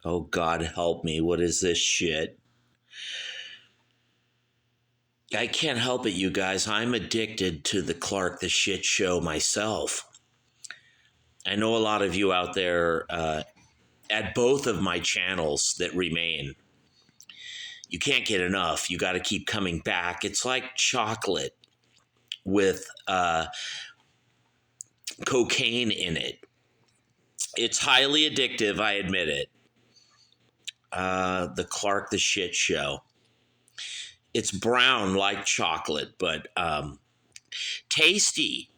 Oh, God help me. What is this shit? I can't help it, you guys. I'm addicted to the Clark the Shit Show myself. I know a lot of you out there at both of my channels that remain. You can't get enough. You got to keep coming back. It's like chocolate with cocaine in it. It's highly addictive, I admit it. The Clark the Shit Show. It's brown like chocolate, but tasty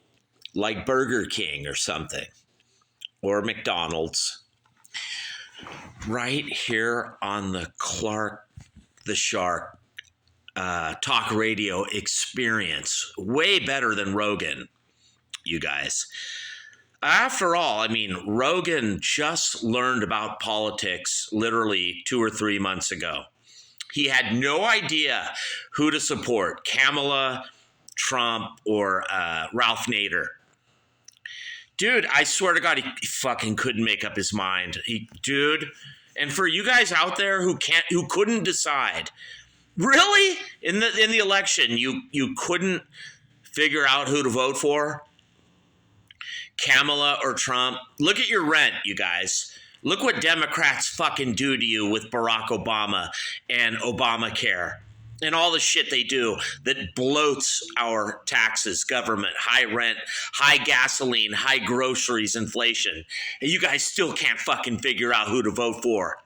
like Burger King or something, or McDonald's. Right here on the Clark the Shark talk radio experience. Way better than Rogan, you guys. After all, I mean, Rogan just learned about politics literally 2 or 3 months ago. He had no idea who to support, Kamala, Trump, or Ralph Nader. Dude, I swear to God, he fucking couldn't make up his mind. Dude, and for you guys out there who couldn't decide, really, in the election, you couldn't figure out who to vote for, Kamala or Trump. Look at your rent, you guys. Look what Democrats fucking do to you with Barack Obama and Obamacare and all the shit they do that bloats our taxes, government, high rent, high gasoline, high groceries, inflation. And you guys still can't fucking figure out who to vote for.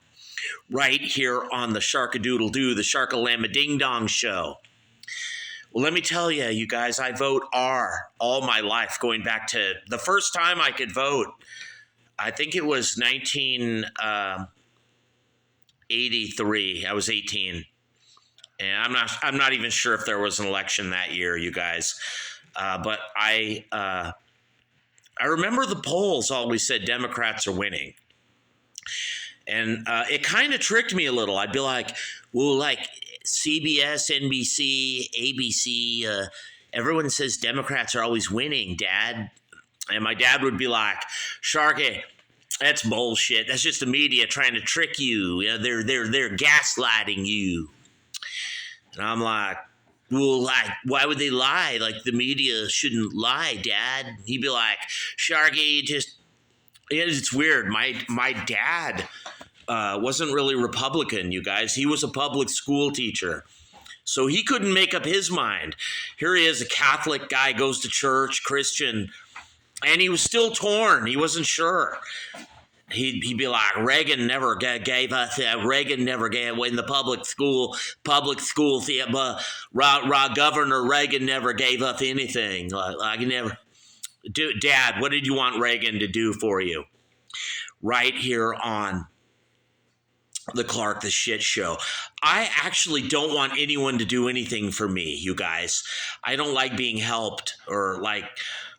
Right here on the Sharkadoodle-Doo, the Sharkalama-Ding-Dong show. Well, let me tell you, you guys, I vote R all my life, going back to the first time I could vote. I think it was 1983. I was 18. And I'm not even sure if there was an election that year, you guys. But I remember the polls always said Democrats are winning. And it kind of tricked me a little. I'd be like, well, like CBS, NBC, ABC, everyone says Democrats are always winning, Dad. And my dad would be like, Sharky, that's bullshit. That's just the media trying to trick you. You know, they're gaslighting you. And I'm like, well, like, why would they lie? Like, the media shouldn't lie, Dad. He'd be like, Sharky, it's weird. My dad wasn't really Republican, you guys. He was a public school teacher. So he couldn't make up his mind. Here he is, a Catholic guy, goes to church, Christian, and he was still torn. He wasn't sure. He'd be like, Reagan never gave us, Reagan never gave, in the public school, Governor Reagan never gave us anything. Like never. Dad, what did you want Reagan to do for you? Right here on the Clark the Shit Show. I actually don't want anyone to do anything for me, you guys. I don't like being helped, or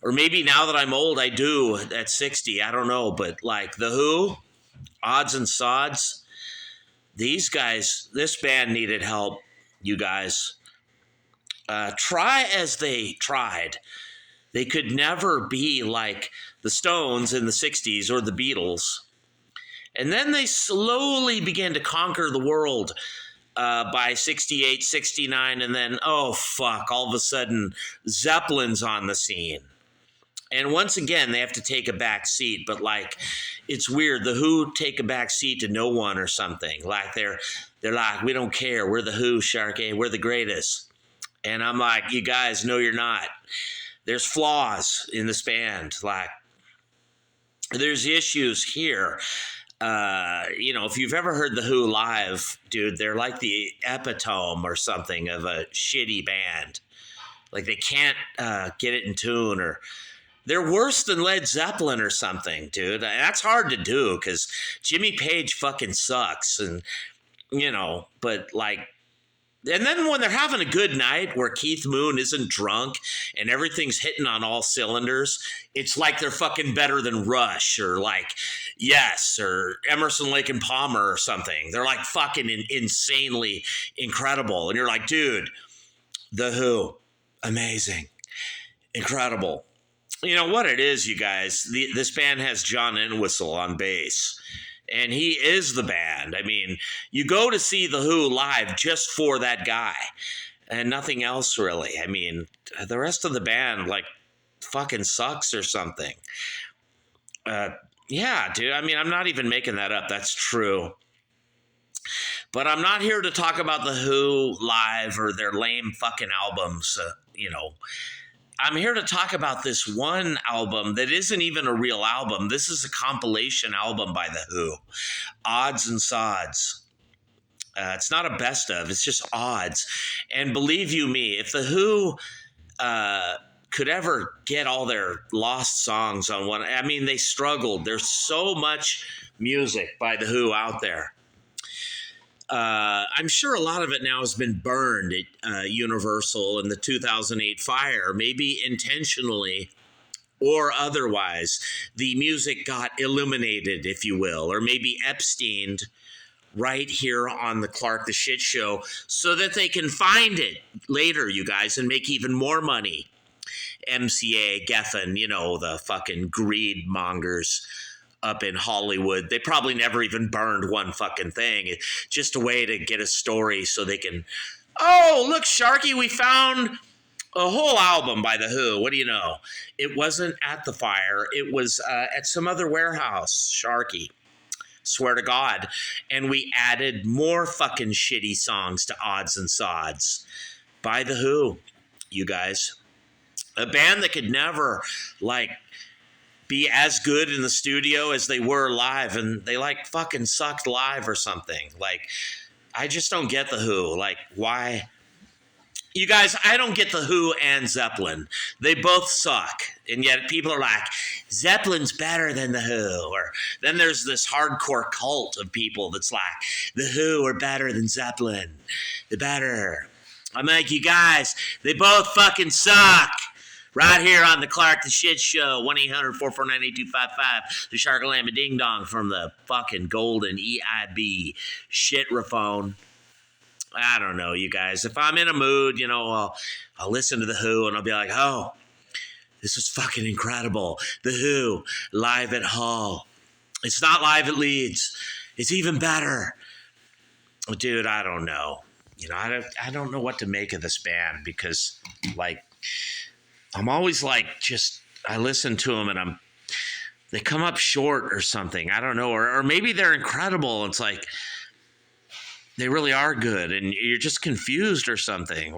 maybe now that I'm old, I do at 60. I don't know, but like the Who, Odds and Sods, these guys, this band needed help, you guys. Try as they tried, they could never be like the Stones in the 60s or the Beatles. And then they slowly began to conquer the world by 68, 69, and then, oh, fuck, all of a sudden, Zeppelin's on the scene. And once again, they have to take a back seat, but like, it's weird. The Who take a back seat to no one or something. Like they're like, we don't care. We're the Who, Sharky. We're the greatest. And I'm like, you guys, no, you're not. There's flaws in this band. Like, there's issues here. If you've ever heard the Who live, dude, they're like the epitome or something of a shitty band. Like they can't get it in tune, or they're worse than Led Zeppelin or something, dude. That's hard to do because Jimmy Page fucking sucks, and but like. And then when they're having a good night where Keith Moon isn't drunk and everything's hitting on all cylinders, it's like they're fucking better than Rush or like Yes or Emerson, Lake and Palmer or something. They're like fucking insanely incredible. And you're like, dude, the Who, amazing, incredible. You know what it is, you guys? This band has John Entwistle on bass, and he is the band. I mean, you go to see The Who live just for that guy, and nothing else really. I mean, the rest of the band, like, fucking sucks or something. Yeah, dude. I mean, I'm not even making that up. That's true. But I'm not here to talk about The Who live or their lame fucking albums, I'm here to talk about this one album that isn't even a real album. This is a compilation album by The Who, Odds and Sods. It's not a best of, it's just odds. And believe you me, if The Who could ever get all their lost songs on one, I mean, they struggled. There's so much music by The Who out there. I'm sure a lot of it now has been burned at Universal in the 2008 fire, maybe intentionally or otherwise. The music got illuminated, if you will, or maybe Epsteined right here on the Clark the Shit Show so that they can find it later, you guys, and make even more money. MCA, Geffen, the fucking greed mongers up in Hollywood. They probably never even burned one fucking thing. It's just a way to get a story so they can, oh, look, Sharky, we found a whole album by The Who. What do you know? It wasn't at the fire. It was at some other warehouse, Sharky. Swear to God. And we added more fucking shitty songs to Odds and Sods by The Who, you guys. A band that could never, be as good in the studio as they were live, and they fucking sucked live or something. I just don't get The Who. Why? You guys, I don't get The Who and Zeppelin. They both suck, and yet people are like, Zeppelin's better than The Who. Or then there's this hardcore cult of people that's like, The Who are better than Zeppelin. They're better. I'm like, you guys, they both fucking suck. Right here on the Clark the Shit Show, 1-800-449-8255, the Sharkalama Ding Dong from the fucking golden EIB shitrophone. I don't know, you guys. If I'm in a mood, I'll listen to The Who and I'll be like, oh, this is fucking incredible. The Who, live at Hull. It's not live at Leeds. It's even better. Dude, I don't know. I don't know what to make of this band because, I'm always I listen to them and they come up short or something. I don't know. Or maybe they're incredible. It's they really are good and you're just confused or something.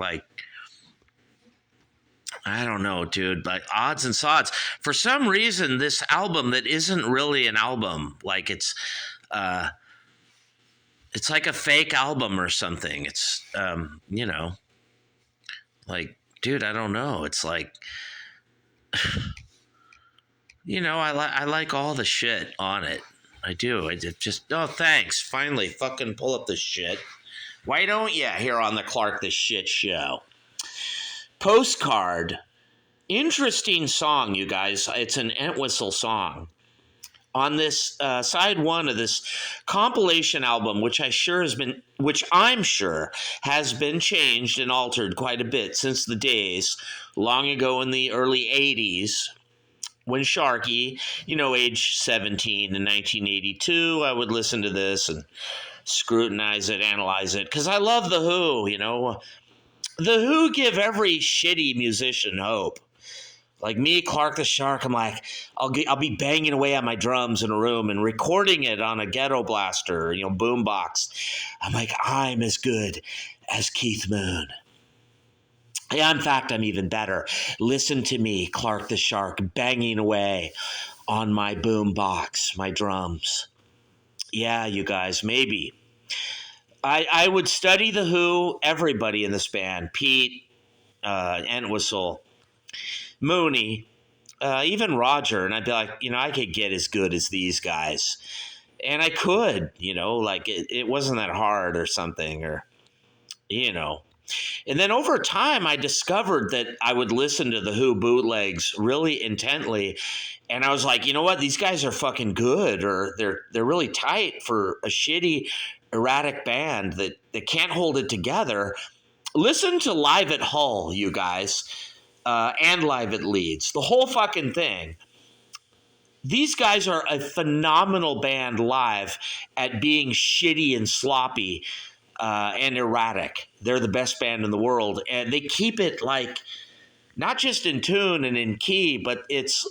I don't know, dude. Odds and Sods. For some reason, this album that isn't really an album, it's like a fake album or something. It's, dude, I don't know. It's I like all the shit on it. I do. Oh, thanks. Finally, fucking pull up the shit. Why don't you here on the Clark the Shit Show? Postcard. Interesting song, you guys. It's an Entwistle song. On this side one of this compilation album, which I'm sure has been changed and altered quite a bit since the days long ago in the early 80s when Sharky, age 17 in 1982, I would listen to this and scrutinize it, analyze it, because I love The Who, The Who give every shitty musician hope. Like me, Clark the Shark, I'm I'll be banging away on my drums in a room and recording it on a ghetto blaster, boombox. I'm I'm as good as Keith Moon. Yeah, in fact, I'm even better. Listen to me, Clark the Shark, banging away on my boombox, my drums. Yeah, you guys, maybe. I would study The Who, everybody in this band, Pete, Entwistle, Mooney, even Roger, and I'd be I could get as good as these guys. And I could, it wasn't that hard or something, or, And then over time, I discovered that I would listen to The Who bootlegs really intently, and I was like, you know what, these guys are fucking good, or they're really tight for a shitty, erratic band that can't hold it together. Listen to Live at Hull, you guys. and live at Leeds. The whole fucking thing. These guys are a phenomenal band live at being shitty and sloppy and erratic. They're the best band in the world, and they keep it like not just in tune and in key, but it's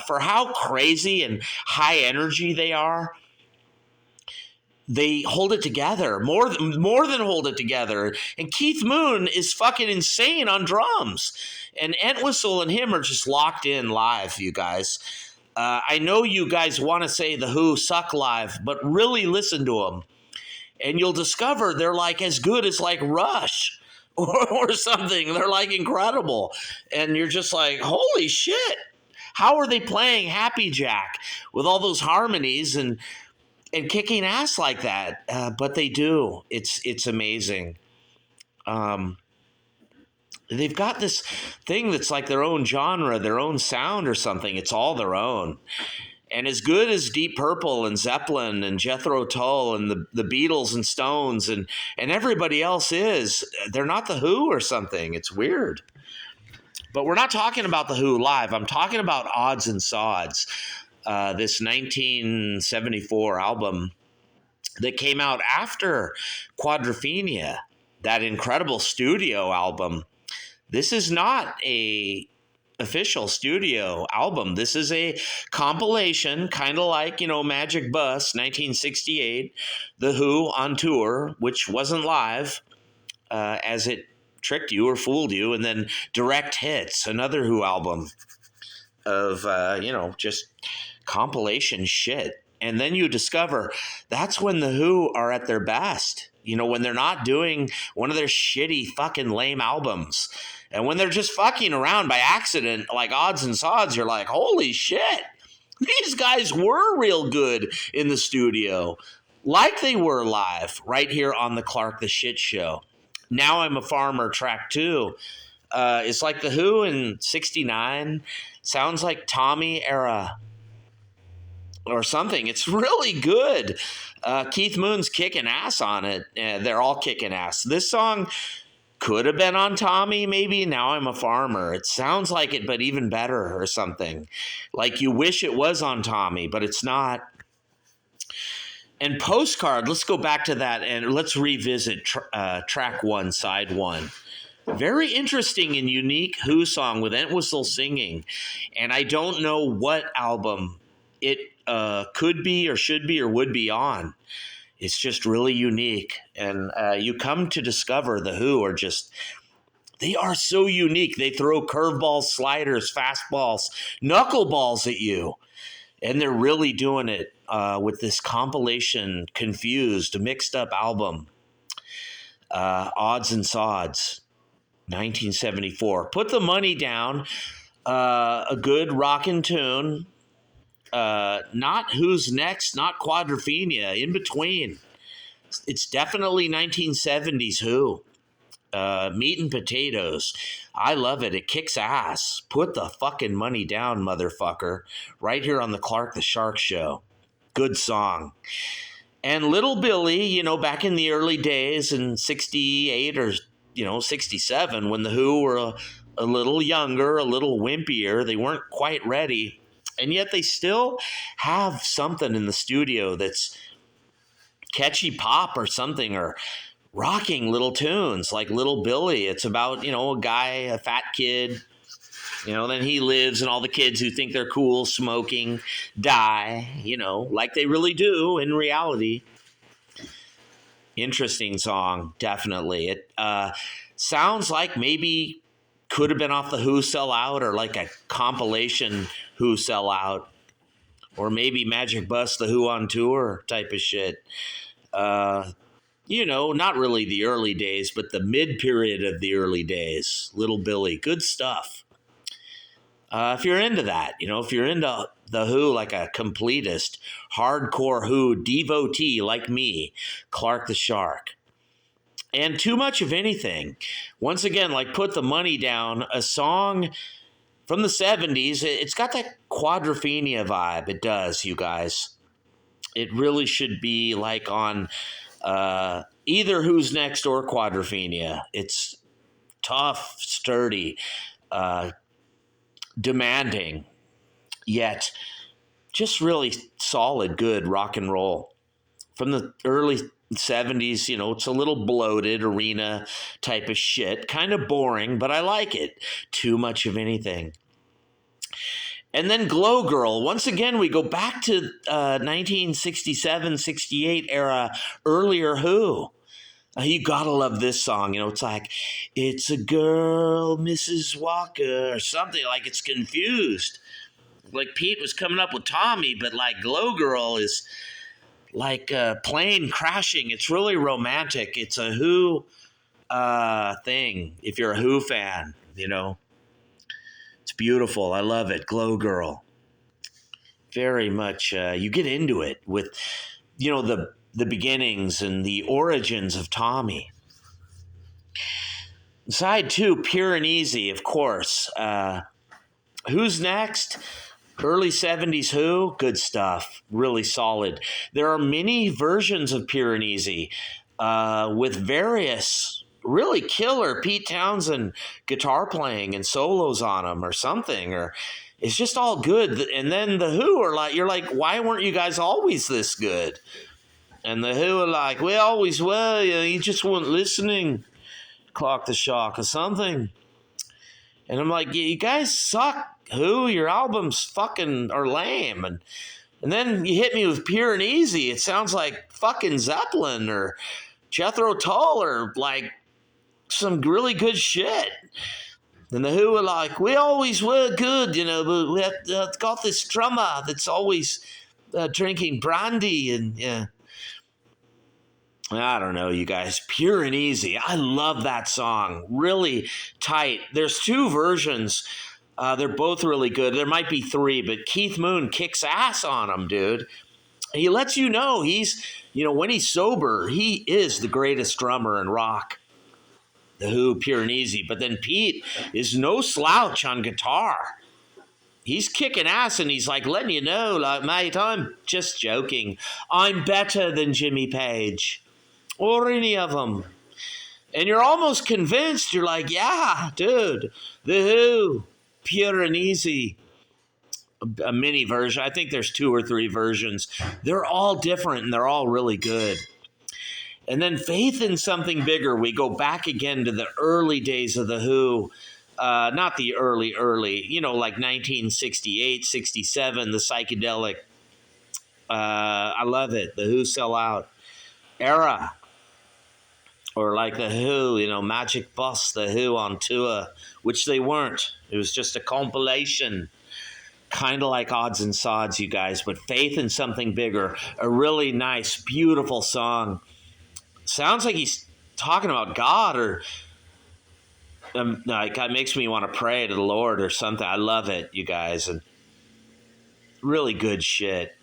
for how crazy and high energy they are. They hold it together more than hold it together. And Keith Moon is fucking insane on drums, and Entwistle and him are just locked in live. You guys, I know you guys want to say the Who suck live, but really listen to them, and you'll discover they're like as good as like Rush or something. They're like incredible, and you're just like, holy shit! How are they playing Happy Jack with all those harmonies and kicking ass like that? But they do. It's amazing. They've got this thing that's like their own genre, their own sound or something. It's all their own. And as good as Deep Purple and Zeppelin and Jethro Tull and the Beatles and Stones and everybody else is, they're not the Who or something. It's weird. But we're not talking about the Who live. I'm talking about Odds and Sods, this 1974 album that came out after Quadrophenia, that incredible studio album. This is not a official studio album. This is a compilation, kind of like, Magic Bus, 1968, The Who on tour, which wasn't live, as it tricked you or fooled you, and then Direct Hits, another Who album of, just compilation shit. And then you discover that's when the Who are at their best, when they're not doing one of their shitty fucking lame albums. And when they're just fucking around by accident, like Odds and Sods, you're like, holy shit, these guys were real good in the studio, like they were live right here on the Clark the Shit Show. Now I'm a Farmer, track 2. It's like the Who in 69. Sounds like Tommy era or something. It's really good. Keith Moon's kicking ass on it. They're all kicking ass. This song could have been on Tommy, maybe. Now I'm a Farmer. It sounds like it, but even better or something. Like you wish it was on Tommy, but it's not. And Postcard, let's go back to that and let's revisit track 1, side 1. Very interesting and unique Who song with Entwistle singing. And I don't know what album it could be or should be or would be on. It's just really unique. And you come to discover the Who are just, they are so unique. They throw curveballs, sliders, fastballs, knuckleballs at you. And they're really doing it with this compilation, confused, mixed up album. Odds and Sods, 1974. Put the Money Down, a good rockin' tune. Not Who's Next, not Quadrophenia, in between. It's definitely 1970s Who. Meat and Potatoes. I love it. It kicks ass. Put the fucking money down, motherfucker. Right here on the Clark the Shark Show. Good song. And Little Billy, back in the early days in 68 or, 67, when the Who were a little younger, a little wimpier, they weren't quite ready. And yet they still have something in the studio that's catchy pop or something, or rocking little tunes like Little Billy. It's about, a guy, a fat kid, then he lives and all the kids who think they're cool smoking die, like they really do in reality. Interesting song, definitely. It sounds like maybe could have been off the Who Sell Out or like a compilation Who Sell Out, or maybe Magic Bus, the Who on tour type of shit. Not really the early days, but the mid-period of the early days. Little Billy, good stuff. If you're into that, if you're into the Who like a completist, hardcore Who devotee like me, Clark the Shark. And Too Much of Anything. Once again, like Put the Money Down, a song from the 70s. It's got that Quadrophenia vibe. It does, you guys. It really should be like on either Who's Next or Quadrophenia. It's tough, sturdy. demanding, yet just really solid, good rock and roll. From the early 70s, it's a little bloated arena type of shit. Kind of boring, but I like it. Too much of anything. And then Glow Girl. Once again, we go back to 1967, 68 era, earlier Who. You gotta love this song. It's like, it's a girl, Mrs. Walker, or something. Like, it's confused. Like Pete was coming up with Tommy, but like Glow Girl is like a plane crashing. It's really romantic. It's a Who thing, if you're a Who fan, It's beautiful. I love it. Glow Girl. Very much, you get into it with, the beginnings and the origins of Tommy. Side 2, Pure and Easy, of course. Who's next? Early 70s Who? Good stuff. Really solid. There are many versions of Pure and Easy with various really killer Pete Townsend guitar playing and solos on them or something. Or it's just all good. And then the Who are like, you're like, why weren't you guys always this good? And the Who are like, we always were. You just weren't listening. Clock the Shock or something. And I'm like, you guys suck. Who? Your albums fucking are lame. And then you hit me with Pure and Easy. It sounds like fucking Zeppelin or Jethro Tull or like some really good shit. And the Who are like, we always were good, but we have got this drummer that's always drinking brandy and yeah. I don't know, you guys. Pure and Easy. I love that song. Really tight. There's 2 versions. They're both really good. There might be 3, but Keith Moon kicks ass on them, dude. He lets you know he's, when he's sober, he is the greatest drummer in rock. The Who, Pure and Easy. But then Pete is no slouch on guitar. He's kicking ass and he's like letting you know, like, mate, I'm just joking. I'm better than Jimmy Page. Or any of them. And you're almost convinced. You're like, yeah, dude, the Who, Pure and Easy. A mini version. I think there's 2 or 3 versions. They're all different and they're all really good. And then Faith in Something Bigger. We go back again to the early days of the Who. Not the early, like 1968, 67, the psychedelic. I love it. The Who Sell Out era. Or like the Who, Magic Bus, the Who on tour, which they weren't. It was just a compilation, kind of like Odds and Sods, you guys. But Faith in Something Bigger, a really nice, beautiful song. Sounds like he's talking about God or like it makes me want to pray to the Lord or something. I love it, you guys. And really good shit.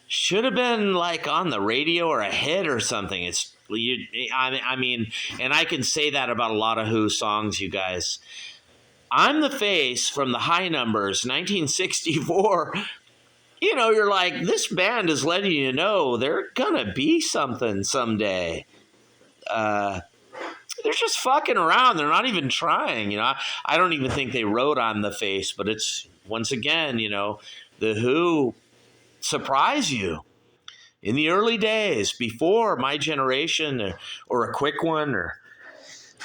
Should have been like on the radio or a hit or something. I mean, and I can say that about a lot of Who songs, you guys. I'm the Face from the High Numbers, 1964. You're like, this band is letting you know they're gonna be something someday. They're just fucking around. They're not even trying. I don't even think they wrote I'm the Face, but it's once again, the Who surprise you. In the early days, before my generation or a quick one, or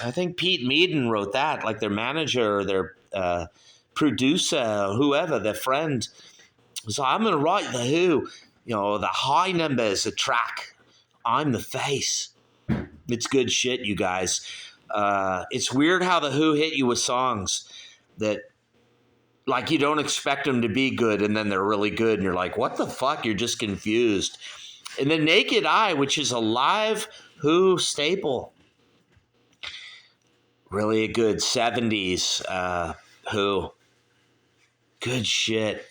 I think Pete Meaden wrote that, like their manager or their producer or whoever, their friend. So I'm going to write the Who, the High Numbers, a track. I'm the Face. It's good shit, you guys. It's weird how the Who hit you with songs that, like, you don't expect them to be good, and then they're really good, and you're like, what the fuck? You're just confused. And then Naked Eye, which is a live Who staple. Really a good 70s Who. Good shit.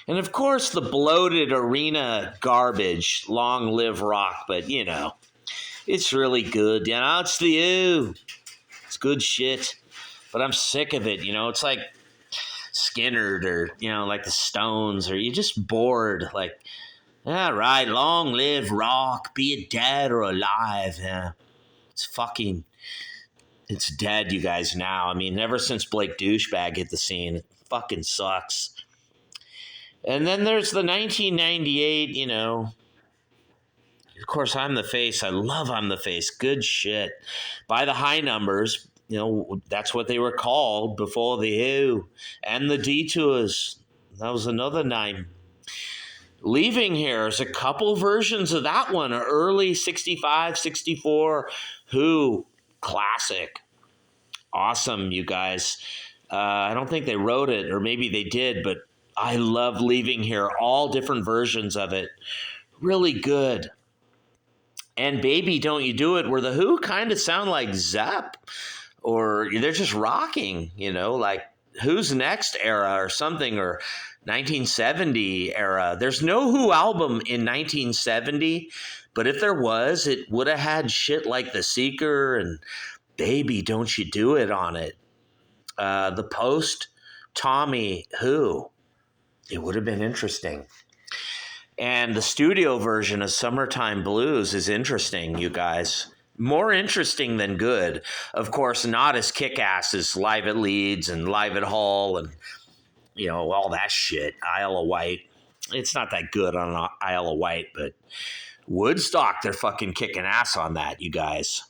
And of course, the bloated arena garbage, Long Live Rock, but it's really good. It's the Who. It's good shit. But I'm sick of it. It's like Skinner or, like the Stones, or you're just bored. Like, all right, long live rock, be it dead or alive. Yeah. It's fucking It's dead, you guys, now. I mean, ever since Blake Douchebag hit the scene, it fucking sucks. And then there's the 1998, of course, I'm the Face. I love I'm the Face. Good shit. By the High Numbers, that's what they were called before the Who and the Detours. That was another name. Leaving Here is a couple versions of that one, early 65, 64 Who classic. Awesome, you guys. I don't think they wrote it, or maybe they did, but I love Leaving Here. All different versions of it. Really good. And Baby, Don't You Do It, where the Who kind of sound like Zepp, or they're just rocking, like Who's Next era or something, or 1970 era. There's no Who album in 1970, but if there was, it would have had shit like The Seeker and Baby, Don't You Do It on it. The Post, Tommy, Who. It would have been interesting. And the studio version of Summertime Blues is interesting, you guys. More interesting than good. Of course, not as kick-ass as Live at Leeds and Live at Hull and, all that shit. Isle of Wight. It's not that good on Isle of Wight, but Woodstock, they're fucking kicking ass on that, you guys.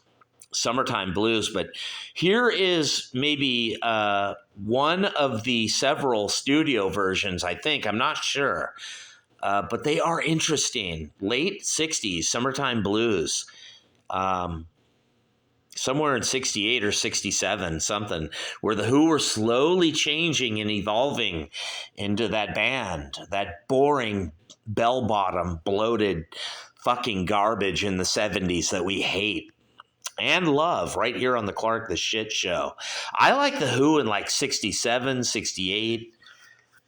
Summertime Blues. But here is maybe one of the several studio versions, I think. I'm not sure. But they are interesting. Late 60s, Summertime Blues. Somewhere in 68 or 67, something, where the Who were slowly changing and evolving into that band, that boring, bell-bottom, bloated fucking garbage in the 70s that we hate and love right here on the Clark the Shit Show. I like the Who in like 67, 68.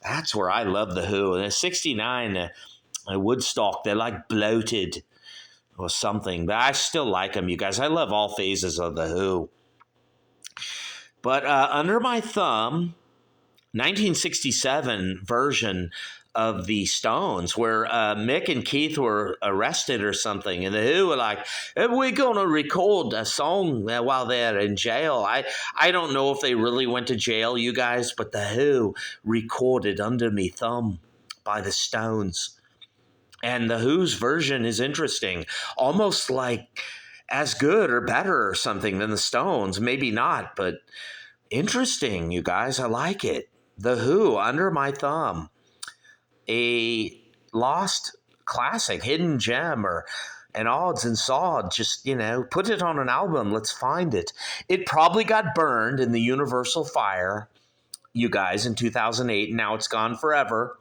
That's where I love the Who. And at 69, Woodstock, they're like bloated or something. But I still like them, you guys. I love all phases of the Who. But Under My Thumb, 1967 version of the Stones, where Mick and Keith were arrested or something, and the Who were like, "Are we going to record a song while they're in jail?" I don't know if they really went to jail, you guys, but the Who recorded Under Me Thumb by the Stones. And the Who's version is interesting, almost like as good or better or something than the Stones. Maybe not, but interesting, you guys. I like it. The Who, Under My Thumb. A lost classic, hidden gem, or an odds and sods. Just, put it on an album. Let's find it. It probably got burned in the Universal fire, you guys, in 2008. Now it's gone forever.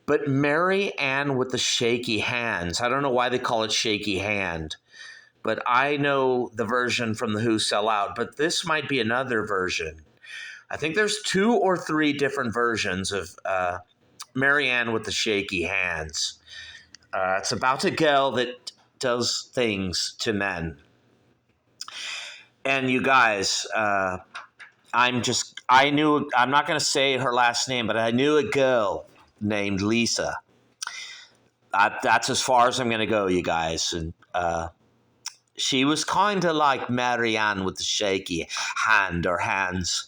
But Mary Ann with the Shaky Hands. I don't know why they call it Shaky Hand, but I know the version from the Who Sell Out. But this might be another version. I think there's 2 or 3 different versions of Mary Ann with the Shaky Hands. It's about a girl that does things to men. And you guys, I'm not going to say her last name, but I knew a girl named Lisa. That's as far as I'm going to go, you guys. And she was kind of like Mary Ann with the shaky hand or hands.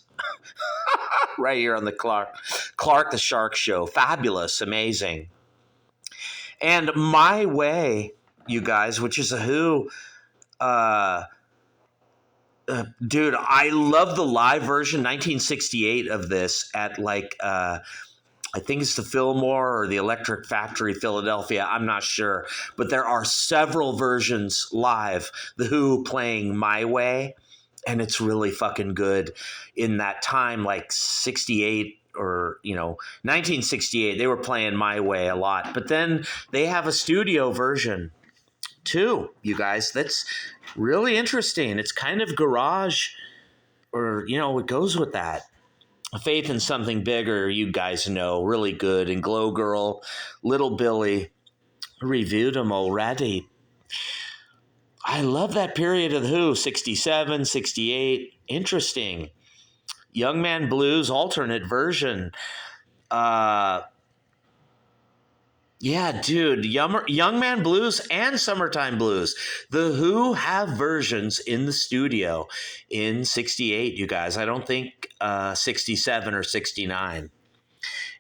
Right here on the Clark the Shark Show. Fabulous, amazing. And My Way, you guys, which is a Who. Dude, I love the live version, 1968 of this at I think it's the Fillmore or the Electric Factory, Philadelphia. I'm not sure. But there are several versions live. The Who playing My Way. And it's really fucking good in that time, like 68 or, 1968. They were playing My Way a lot. But then they have a studio version too, you guys. That's really interesting. It's kind of garage or, it goes with that. Faith in Something Bigger, you guys know, really good. And Glow Girl, Little Billy, reviewed them already. I love that period of the Who, 67, 68. Interesting. Young Man Blues, alternate version. Yeah, dude, Young Man Blues and Summertime Blues. The Who have versions in the studio in 68, you guys. I don't think 67 or 69.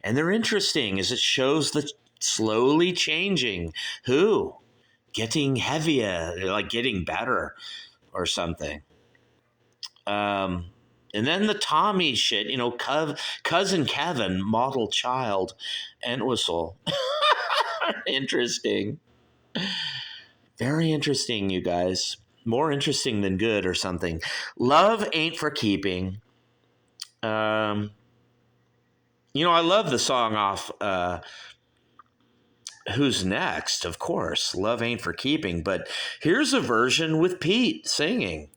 And they're interesting as it shows the slowly changing Who, getting heavier, like getting better or something. And then the Tommy shit, you know, Cousin Kevin, Model Child, and Whistle. Interesting. Very interesting, you guys. More interesting than good or something. Love Ain't for Keeping. You know, I love the song off Who's Next, of course. Love Ain't for Keeping. But here's a version with Pete singing.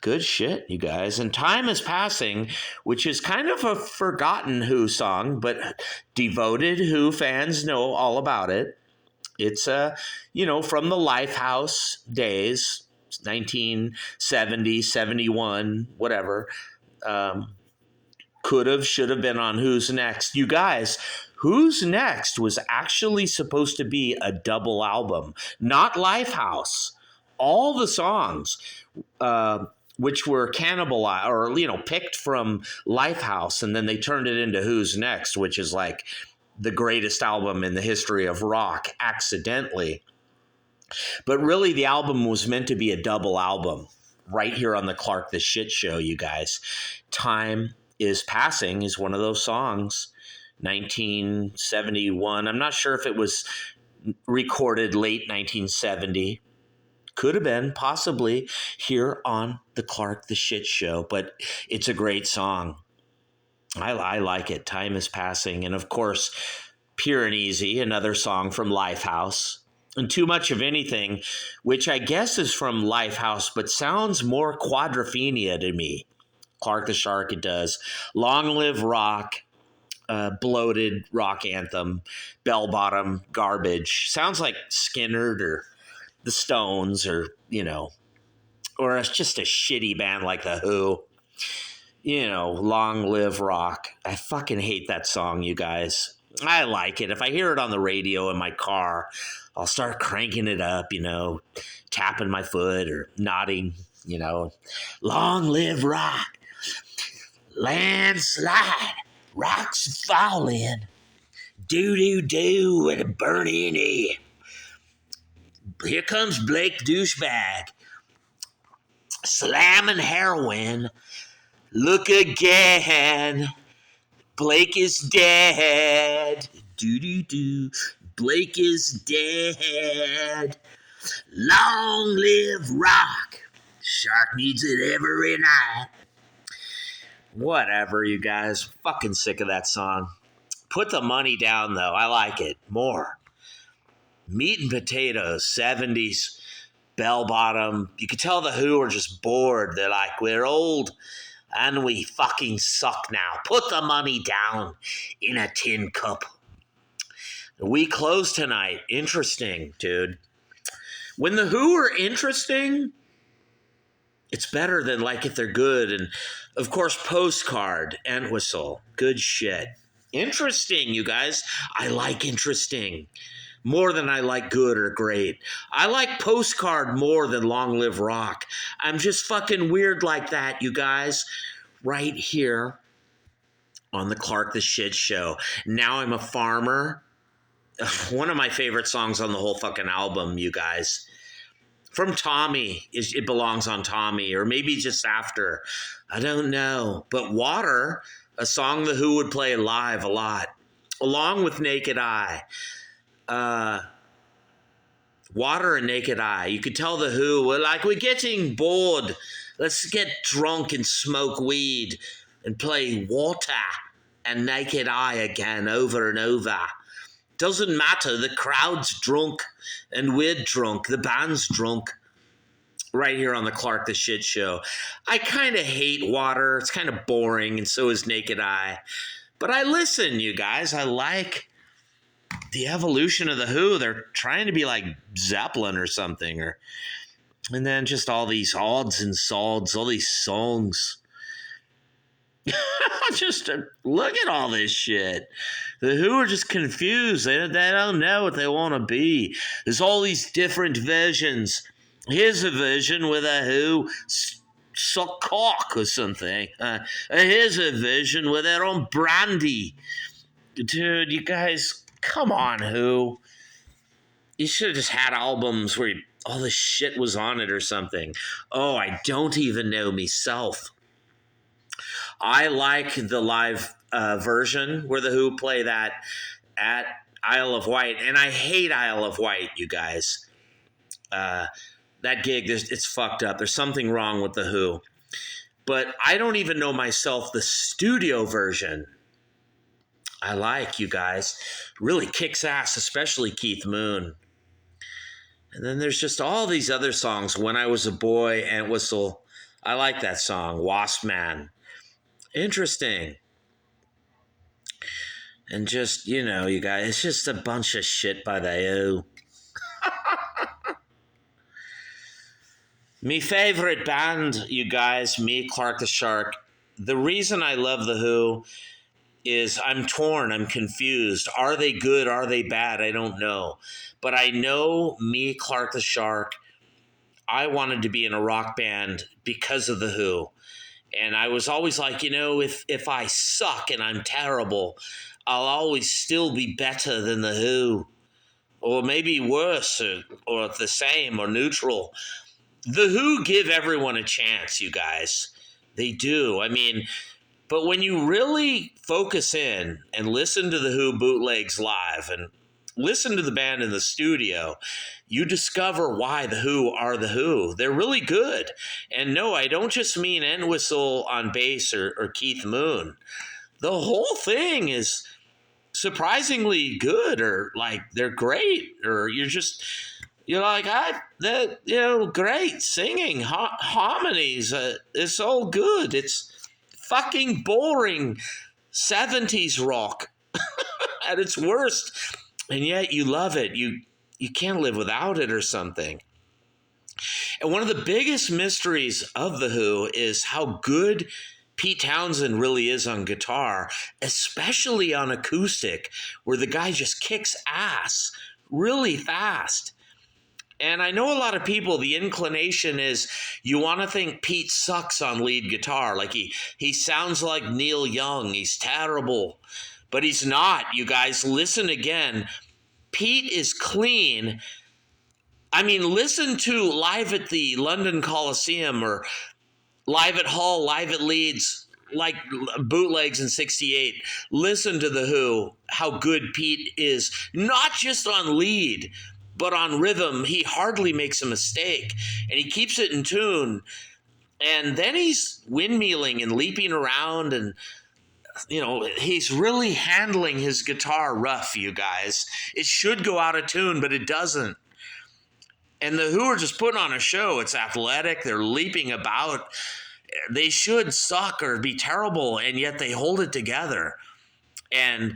Good shit, you guys. And Time is Passing, which is kind of a forgotten Who song, but devoted Who fans know all about it. It's, you know, from the Lifehouse days, 1970, 71, whatever. Could have, should have been on Who's Next. You guys, Who's Next was actually supposed to be a double album, not Lifehouse. All the songs, which were cannibalized or, you know, picked from Lifehouse, and then they turned it into Who's Next, which is like the greatest album in the history of rock, accidentally. But really, the album was meant to be a double album right here on the Clark the Shit Show, you guys. Time is Passing is one of those songs, 1971. I'm not sure if it was recorded late 1970. Could have been, possibly, here on the Clark the Shit Show, but it's a great song. I like it. Time is Passing. And of course, Pure and Easy, another song from Lifehouse. And Too Much of Anything, which I guess is from Lifehouse, but sounds more Quadrophenia to me. Clark the Shark, it does. Long Live Rock, bloated rock anthem, bell bottom garbage. Sounds like Skynyrd or the Stones, or, you know, or it's just a shitty band like The Who. You know, Long Live Rock. I fucking hate that song, you guys. I like it. If I hear it on the radio in my car, I'll start cranking it up, you know, tapping my foot or nodding, you know. Long live rock. Landslide. Rocks falling. Do-do-do and a burning air. Here comes Blake Douchebag. Slamming heroin. Look again. Blake is dead. Do-do-do. Blake is dead. Long live rock. Shark needs it every night. Whatever, you guys. Fucking sick of that song. Put the money down, though. I like it more. Meat and Potatoes, 70s, bell bottom. You could tell the Who are just bored. They're like, we're old and we fucking suck now. Put the money down in a tin cup. We close tonight. Interesting, dude. When the Who are interesting, it's better than like if they're good. And of course, Postcard and Whistle. Good shit. Interesting, you guys. I like interesting more than I like good or great. I like Postcard more than Long Live Rock. I'm just fucking weird like that, you guys. Right here on the Clark the Shit Show. Now I'm a Farmer. One of my favorite songs on the whole fucking album, you guys. From Tommy. It belongs on Tommy, or maybe just after. I don't know. But Water, a song the Who would play live a lot, along with Naked Eye. Water and Naked Eye. You could tell the Who were like, we're getting bored. Let's get drunk and smoke weed and play Water and Naked Eye again over and over. Doesn't matter. The crowd's drunk and we're drunk. The band's drunk. Right here on the Clark the Shit Show. I kind of hate Water. It's kind of boring, and so is Naked Eye. But I listen, you guys. I like the evolution of the Who. They're trying to be like Zeppelin or something. And then just all these odds and sods, all these songs. Just look at all this shit. The Who are just confused. They don't know what they want to be. There's all these different versions. Here's a version with a Who suck cock or something. Here's a version with their own brandy. Dude, you guys, come on, Who. You should have just had albums where all this shit was on it or something. Oh, I don't even know myself. I like the live version where the Who play that at Isle of Wight, and I hate Isle of Wight, you guys. That gig, it's fucked up. There's something wrong with the Who. But I don't even know myself the studio version. I like, you guys. Really kicks ass, especially Keith Moon. And then there's just all these other songs. When I Was a Boy, Ant Whistle. I like that song. Wasp Man. Interesting. And just, you know, you guys, it's just a bunch of shit by the Who. Me favorite band, you guys, me, Clark the Shark. The reason I love the Who is I'm torn, I'm confused. Are they good? Are they bad? I don't know. But I know me, Clark the Shark, I wanted to be in a rock band because of the Who. And I was always like, you know, if I suck and I'm terrible, I'll always still be better than the Who. Or maybe worse, or the same, or neutral. The Who give everyone a chance, you guys. They do. I mean, but when you really focus in and listen to the Who bootlegs live and listen to the band in the studio, you discover why the Who are the Who. They're really good. And no, I don't just mean Entwistle on bass or Keith Moon. The whole thing is surprisingly good, or like they're great, or you're like, great singing, harmonies. It's all good. It's fucking boring 70s rock at its worst. And yet you love it. You can't live without it or something. And one of the biggest mysteries of the Who is how good Pete Townsend really is on guitar, especially on acoustic, where the guy just kicks ass really fast. And I know a lot of people, the inclination is you want to think Pete sucks on lead guitar. Like he sounds like Neil Young. He's terrible. But he's not, you guys. Listen again. Pete is clean. I mean, listen to Live at the London Coliseum or Live at Hull, Live at Leeds, like bootlegs in 68. Listen to the Who, how good Pete is, not just on lead, but on rhythm. He hardly makes a mistake, and he keeps it in tune. And then he's windmilling and leaping around, and you know, he's really handling his guitar rough, you guys. It should go out of tune, but it doesn't. And the Who are just putting on a show. It's athletic. They're leaping about. They should suck or be terrible, and yet they hold it together. And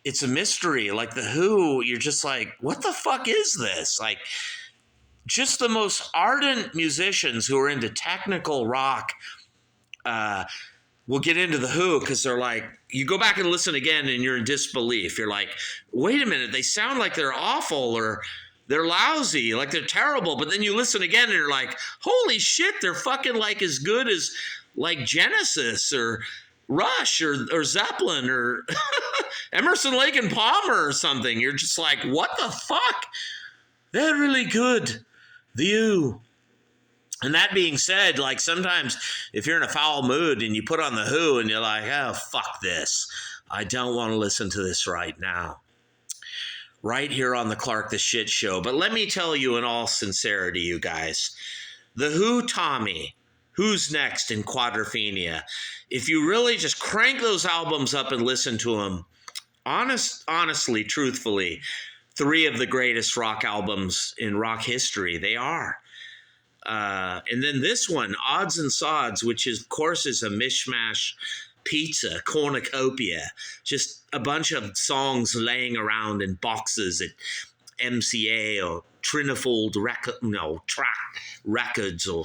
it's a mystery. Like the Who, you're just like, what the fuck is this? Like, just the most ardent musicians who are into technical rock will get into the Who because they're like, you go back and listen again and you're in disbelief. You're like, wait a minute, they sound like they're awful or they're lousy, like they're terrible. But then you listen again and you're like, holy shit, they're fucking like as good as like Genesis or Rush or Zeppelin or Emerson, Lake and Palmer or something. You're just like, what the fuck? They're really good. The Who. And that being said, like sometimes if you're in a foul mood and you put on the Who and you're like, oh, fuck this. I don't want to listen to this right now. Right here on the Clark the Shit Show. But let me tell you in all sincerity, you guys, the Who Tommy, Who's Next in Quadrophenia, if you really just crank those albums up and listen to them, honestly, truthfully, 3 of the greatest rock albums in rock history, they are. And then this one, Odds and Sods, which is, of course is a mishmash pizza, cornucopia, just a bunch of songs laying around in boxes. MCA or Trinifold track records, or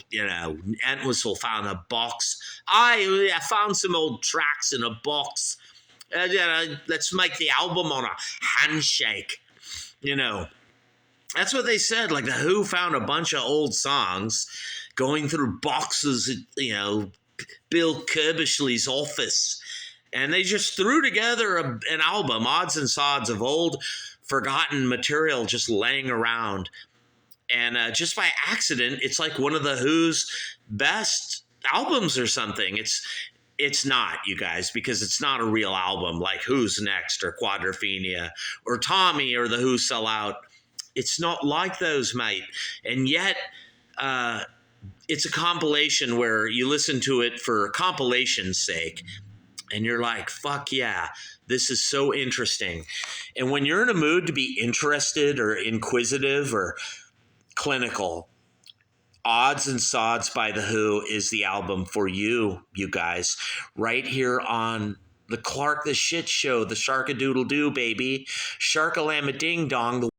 Entwistle found a box. I found some old tracks in a box. Let's make the album on a handshake. That's what they said. Like the Who found a bunch of old songs going through boxes at, Bill Kerbishley's office. And they just threw together an album, odds and sods of old forgotten material just laying around. And just by accident, it's like one of the Who's best albums or something. It's not, you guys, because it's not a real album like Who's Next or Quadrophenia or Tommy or the Who Sell Out. It's not like those, mate. And yet, it's a compilation where you listen to it for compilation's sake. And you're like, fuck yeah, this is so interesting. And when you're in a mood to be interested or inquisitive or clinical, Odds and Sods by The Who is the album for you guys. Right here on the Clark the Shit Show, the Sharkadoodle Doo, baby. Sharkalama Ding Dong, the